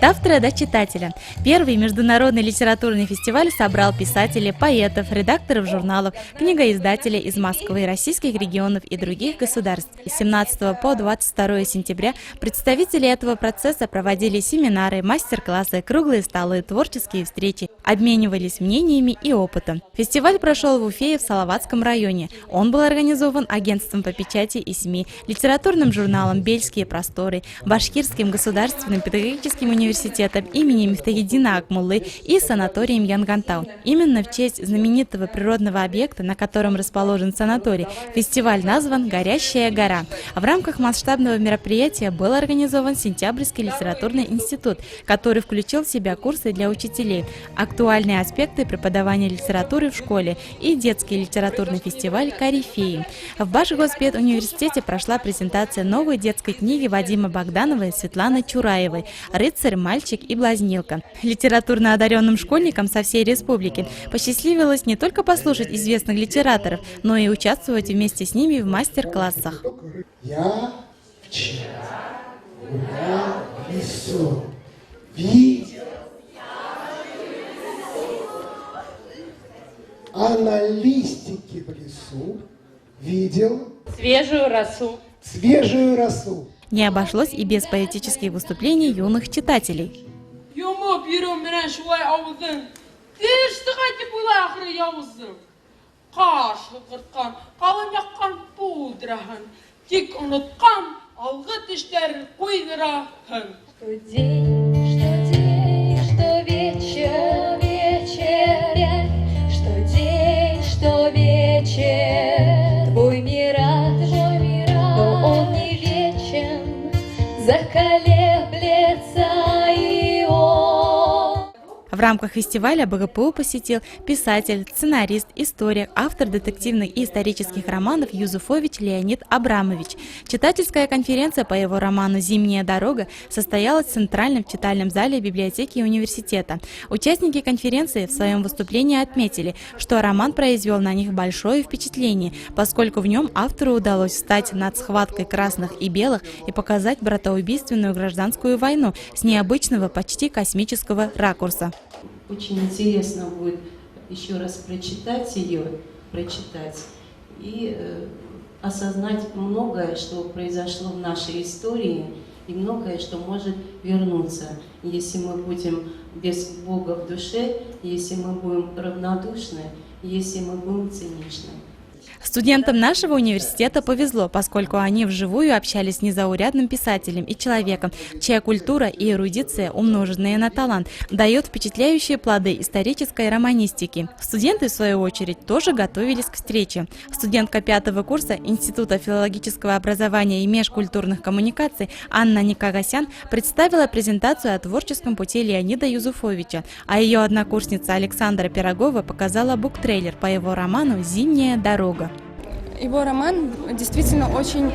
От автора до читателя. Первый международный литературный фестиваль собрал писателей, поэтов, редакторов журналов, книгоиздателей из Москвы, российских регионов и других государств. С 17 по 22 сентября представители этого процесса проводили семинары, мастер-классы, круглые столы, творческие встречи, обменивались мнениями и опытом. Фестиваль прошел в Уфе и в Салаватском районе. Он был организован агентством по печати и СМИ, литературным журналом «Бельские просторы», Башкирским государственным педагогическим университетом имени Мифтахеддина Акмуллы и санаторием Янгантау. Именно в честь знаменитого природного объекта, на котором расположен санаторий, фестиваль назван «Горящая гора». В рамках масштабного мероприятия был организован Сентябрьский литературный институт, который включил в себя курсы для учителей, актуальные аспекты преподавания литературы в школе и детский литературный фестиваль «Корифеи». В Башгоспедуниверситете прошла презентация новой детской книги Вадима Богданова и Светланы Чураевой «Рыцарь, мальчик и блазнилка». Литературно одаренным школьникам со всей республики посчастливилось не только послушать известных литераторов, но и участвовать вместе с ними в мастер-классах. Я вчера гулял в лесу, видел а на листике в лесу видел свежую росу. Не обошлось и без поэтических выступлений юных читателей. Что день, что вечер, вечеря, что день, что вечер, твой мираж, но он не вечен, заколеблется и он. В рамках фестиваля БГПУ посетил писатель, сценарист, историк, автор детективных и исторических романов Юзуфович Леонид Абрамович. Читательская конференция по его роману «Зимняя дорога» состоялась в центральном читальном зале библиотеки университета. Участники конференции в своем выступлении отметили, что роман произвел на них большое впечатление, поскольку в нем автору удалось встать над схваткой красных и белых и показать братоубийственную гражданскую войну с необычного, почти космического ракурса. Очень интересно будет еще раз прочитать ее, и осознать многое, что произошло в нашей истории, и многое, что может вернуться, если мы будем без Бога в душе, если мы будем равнодушны, если мы будем циничны. Студентам нашего университета повезло, поскольку они вживую общались с незаурядным писателем и человеком, чья культура и эрудиция, умноженные на талант, дает впечатляющие плоды исторической романистики. Студенты, в свою очередь, тоже готовились к встрече. Студентка 5-го курса Института филологического образования и межкультурных коммуникаций Анна Никагасян представила презентацию о творческом пути Леонида Юзуфовича, а ее однокурсница Александра Пирогова показала буктрейлер по его роману «Зимняя дорога». Его роман действительно очень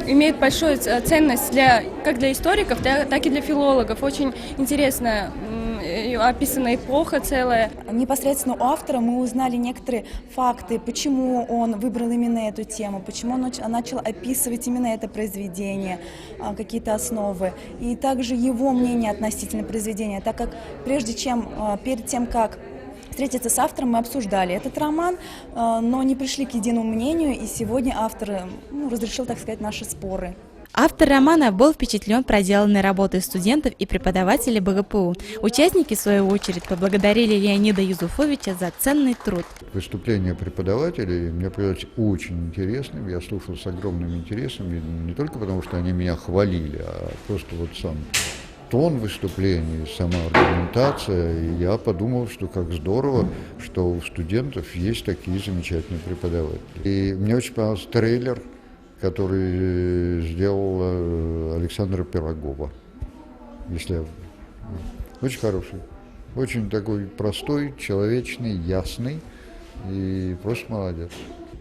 имеет большую ценность как для историков, так и для филологов. Очень интересно описана эпоха целая. Непосредственно у автора мы узнали некоторые факты, почему он выбрал именно эту тему, почему он начал описывать именно это произведение, какие-то основы. И также его мнение относительно произведения, так как перед тем, как встретиться с автором, мы обсуждали этот роман, но не пришли к единому мнению, и сегодня автор разрешил, так сказать, наши споры. Автор романа был впечатлен проделанной работой студентов и преподавателей БГПУ. Участники, в свою очередь, поблагодарили Леонида Юзуфовича за ценный труд. Выступления преподавателей мне показалось очень интересным. Я слушал с огромным интересом, не только потому, что они меня хвалили, а просто вот сам тон выступления, сама аргументация. И я подумал, что как здорово, что у студентов есть такие замечательные преподаватели. И мне очень понравился трейлер, который сделала Александра Пирогова. Очень хороший, очень такой простой, человечный, ясный и просто молодец.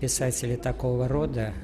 писатели такого рода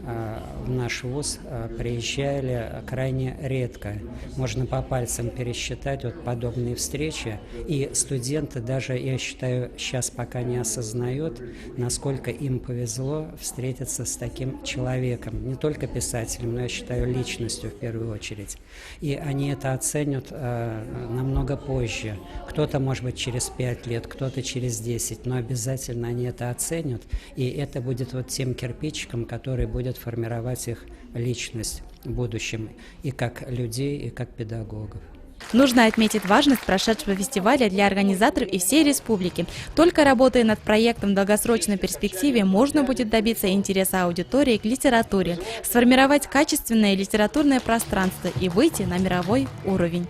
в наш вуз приезжали крайне редко. Можно по пальцам пересчитать вот подобные встречи. И студенты даже, я считаю, сейчас пока не осознают, насколько им повезло встретиться с таким человеком. Не только писателем, но, я считаю, личностью в первую очередь. И они это оценят намного позже. Кто-то, может быть, через 5 лет, кто-то через 10, но обязательно они это оценят. И это будет вот тем кирпичиком, который будет формировать их личность в будущем и как людей, и как педагогов. Нужно отметить важность прошедшего фестиваля для организаторов и всей республики. Только работая над проектом в долгосрочной перспективе, можно будет добиться интереса аудитории к литературе, сформировать качественное литературное пространство и выйти на мировой уровень.